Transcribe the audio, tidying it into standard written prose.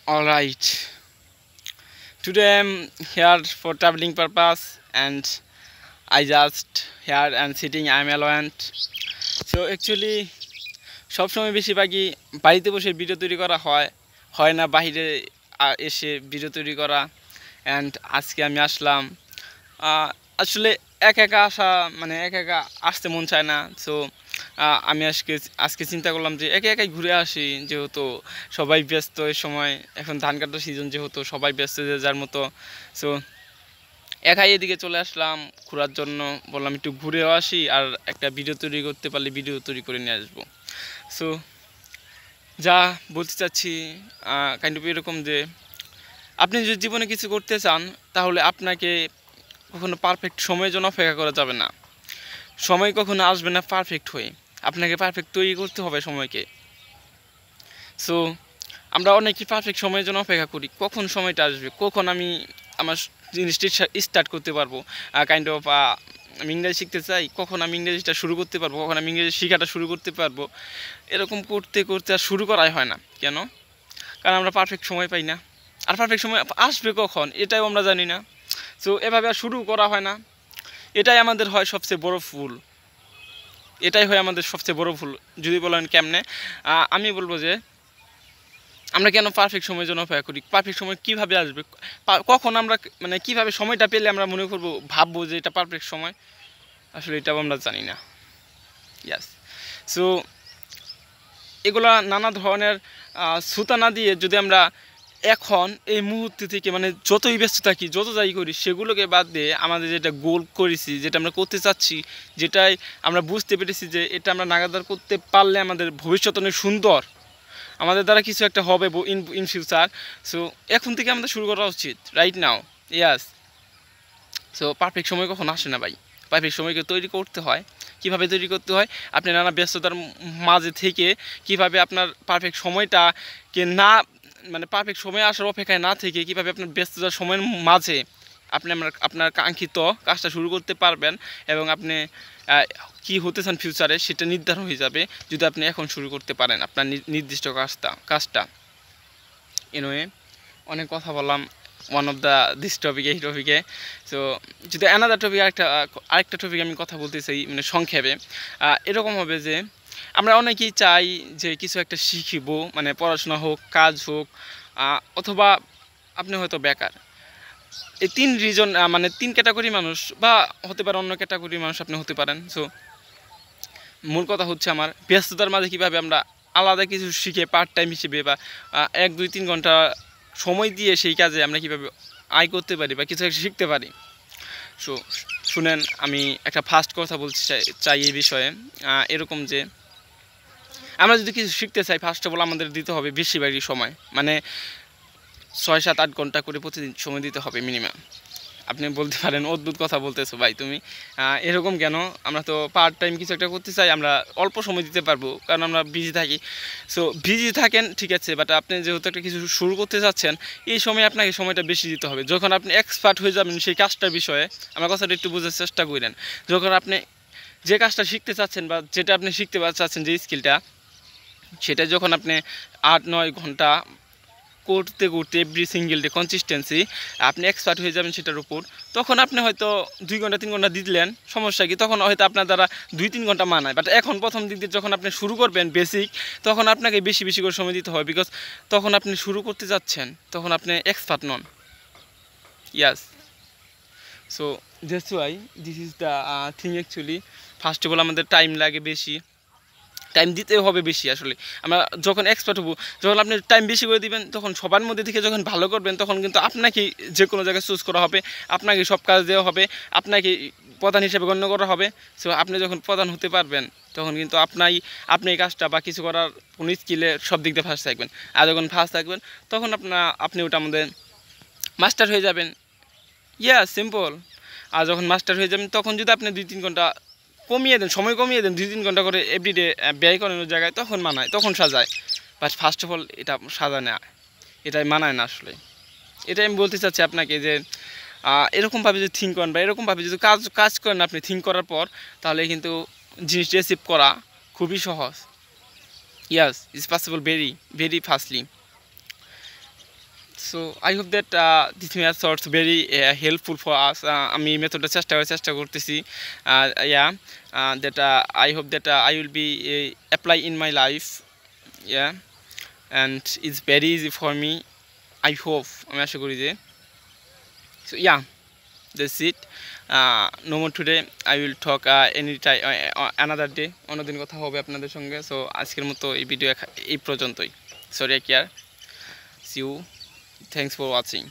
All right. Today I'm here for traveling purpose, and I just here and sitting. I'm alone. So actually, সবসময় বেশিরভাগই বাড়িতে বসে video তৈরি করা হয় না বাইরে এসে ভিডিও তৈরি করা। অ্যান্ড আজকে আমি আসলাম আসলে একা একা আসা মানে একা একা আসতে মন চায় না। সো আমি আজকে চিন্তা করলাম যে একা একাই ঘুরে আসি, যেহেতু সবাই ব্যস্ত এই সময়, এখন ধান কাটার সিজন, যেহেতু সবাই ব্যস্ত যে যার মতো। সো একাই এদিকে চলে আসলাম ঘোরার জন্য। বললাম একটু ঘুরেও আসি, আর একটা ভিডিও তৈরি করতে পারলে ভিডিও তৈরি করে নিয়ে আসবো। সো যা বলতে চাচ্ছি কাইন্ড অফ এরকম যে আপনি যদি জীবনে কিছু করতে চান, তাহলে আপনাকে কখনো পারফেক্ট সময়ের জন্য অপেক্ষা করা যাবে না। সময় কখনো আসবে না পারফেক্ট হয়ে, আপনাকে পারফেক্ট তৈরি করতে হবে সময়কে। সো আমরা অনেকেই পারফেক্ট সময়ের জন্য অপেক্ষা করি, কখন সময়টা আসবে, কখন আমি আমার জিনিসটি স্টার্ট করতে পারবো। কাইন্ড অফ আমি ইংরেজি শিখতে চাই, কখন আমি ইংরেজিটা শুরু করতে পারবো, কখন আমি ইংরেজি শেখাটা শুরু করতে পারবো। এরকম করতে করতে আর শুরু করাই হয় না কেন? কারণ আমরা পারফেক্ট সময় পাই না, আর পারফেক্ট সময় আসবে কখন এটাও আমরা জানি না। সো এভাবে আর শুরু করা হয় না। এটাই আমাদের হয় সবচেয়ে বড় ভুল। এটাই হয় আমাদের সবচেয়ে বড় ভুল। যদি বলেন কেমনে, আমি বলবো যে আমরা কেন পারফেক্ট সময়ের জন্য অপেক্ষা করি? পারফেক্ট সময় কীভাবে আসবে, কখন আমরা মানে কীভাবে সময়টা পেলে আমরা মনে করবো, ভাববো যে এটা পারফেক্ট সময়? আসলে এটাও আমরা জানি না। ইয়াস। সো এগুলা নানা ধরনের ছুতা দিয়ে যদি আমরা এখন এই মুহূর্তে থেকে মানে যতই ব্যস্ত থাকি, যত যাই করি, সেগুলোকে বাদ দিয়ে আমাদের যেটা গোল করেছি, যেটা আমরা করতে চাচ্ছি, যেটাই আমরা বুঝতে পেরেছি যে এটা আমরা নাগাদার করতে পারলে আমাদের ভবিষ্যৎ অনেক সুন্দর, আমাদের দ্বারা কিছু একটা হবে ইন ফিউচার। সো এখন থেকে আমাদের শুরু করা উচিত, রাইট নাও। ইয়াস। সো পারফেক্ট সময় কখন আসে না ভাই, পারফেক্ট সময়কে তৈরি করতে হয়। কীভাবে তৈরি করতে হয়? আপনি নানা ব্যস্ততার মাঝে থেকে কীভাবে আপনার পারফেক্ট সময়টাকে না মানে পারফেক্ট সময় আসার অপেক্ষায় না থেকে কীভাবে আপনার ব্যস্ততার সময়ের মাঝে আপনি আপনার কাঙ্ক্ষিত কাজটা শুরু করতে পারবেন, এবং আপনি কী হতে চান ফিউচারে সেটা নির্ধারণ হয়ে যাবে যদি আপনি এখন শুরু করতে পারেন আপনার নির্দিষ্ট কাজটা। এনওয়ে, অনেক কথা বললাম ওয়ান অফ দ্য দিস টপিকে, এই টপিকে। সো যদি অ্যানাদার টপিক আরেকটা টপিক আমি কথা বলতে চাই, মানে সংক্ষেপে এরকম হবে যে আমরা অনেকেই চাই যে কিছু একটা শিখিব, মানে পড়াশোনা হোক, কাজ হোক, অথবা আপনি হয়তো বেকার। এই তিন রিজন মানে তিন ক্যাটাগরি মানুষ, বা হতে পারে অন্য ক্যাটাগরির মানুষ আপনি হতে পারেন। সো মূল কথা হচ্ছে আমার ব্যস্ততার মাঝে কীভাবে আমরা আলাদা কিছু শিখে পার্ট টাইম হিসেবে বা 1-2-3 ঘন্টা সময় দিয়ে সেই কাজে আমরা কীভাবে আয় করতে পারি বা কিছু একটা শিখতে পারি। সো শুনেন, আমি একটা ফার্স্ট কথা বলতে চাই এই বিষয়ে। এরকম যে আমরা যদি কিছু শিখতে চাই, ফার্স্ট অফ অল আমাদের দিতে হবে বেশিরভাগই সময়, মানে 6-7-8 ঘন্টা করে প্রতিদিন সময় দিতে হবে মিনিমাম। আপনি বলতে পারেন অদ্ভুত কথা বলতেছো ভাই তুমি, এরকম কেন? আমরা তো পার্ট টাইম কিছু একটা করতে চাই, আমরা অল্প সময় দিতে পারবো কারণ আমরা বিজি থাকি। সো বিজি থাকেন ঠিক আছে, বাট আপনি যেহেতু একটা কিছু শুরু করতে চাচ্ছেন, এই সময় আপনাকে সময়টা বেশি দিতে হবে। যখন আপনি এক্সপার্ট হয়ে যাবেন সেই কাজটার বিষয়ে, আমার কথাটা একটু বোঝার চেষ্টা করেন। যখন আপনি যে কাজটা শিখতে চাচ্ছেন বা যেটা আপনি শিখতে চাচ্ছেন, যে স্কিলটা, সেটা যখন আপনি 8-9 ঘন্টা করতে করতে এভরি সিঙ্গেল ডে কনসিস্টেন্সি আপনি এক্সপার্ট হয়ে যাবেন সেটার উপর, তখন আপনি হয়তো 2-3 ঘন্টা দিলেন, সমস্যা কি? তখন হয়তো আপনার দ্বারা 2-3 ঘন্টা মানায়। বাট এখন প্রথম দিক দিয়ে যখন আপনি শুরু করবেন বেসিক, তখন আপনাকে বেশি বেশি করে সময় দিতে হবে, বিকজ তখন আপনি শুরু করতে যাচ্ছেন, তখন আপনি expert non. Yes. So that's why this is the thing actually. First of all আমাদের টাইম লাগে বেশি, টাইম দিতে হবে বেশি। আসলে আমরা যখন এক্সপার্ট হবো, যখন আপনি টাইম বেশি করে দিবেন, তখন সবার মধ্যে থেকে যখন ভালো করবেন, তখন কিন্তু আপনাকেই যে কোনো জায়গায় চুজ করা হবে, আপনাকে সব কাজ দেওয়া হবে, আপনাকে প্রধান হিসেবে গণ্য করা হবে। সো আপনি যখন প্রধান হতে পারবেন, তখন কিন্তু আপনি এই কাজটা বা কিছু করার কোনো স্কিলে সব দিক দিয়ে ফার্স্ট থাকবেন। আর যখন ফার্স্ট থাকবেন, তখন আপনি ওটা আমাদের মাস্টার হয়ে যাবেন। ইয়া সিম্পল। আর যখন মাস্টার হয়ে যাবেন, তখন যদি আপনি 2-3 ঘন্টা কমিয়ে দেন, সময় কমিয়ে দেন, 2-3 ঘন্টা করে এভরিডে ব্যয় করানোর জায়গায়, তখন মানায়, তখন সাজায়। বাট ফার্স্ট অফ অল এটা সাজায় না, এটাই মানায় না আসলে। এটাই আমি বলতে চাচ্ছি আপনাকে যে এরকমভাবে যদি থিঙ্ক করেন বা এরকমভাবে যদি কাজ করেন আপনি থিঙ্ক করার পর, তাহলে কিন্তু জিনিসটা রিসিভ করা খুবই সহজ। Yes, it's possible very very fastly. So I hope that this method is very helpful for us. আমি মেথডটা চেষ্টা করতেছি yeah that I hope that I will be apply in my life, yeah, and it's very easy for me. I hope আমি আশা করি যে so yeah, that's it. No more today. I will talk any time another day. অন্যদিন কথা হবে আপনাদের সঙ্গে। So আজকের মতো এই ভিডিও এই পর্যন্তই। Sorry care, see you, thanks for watching.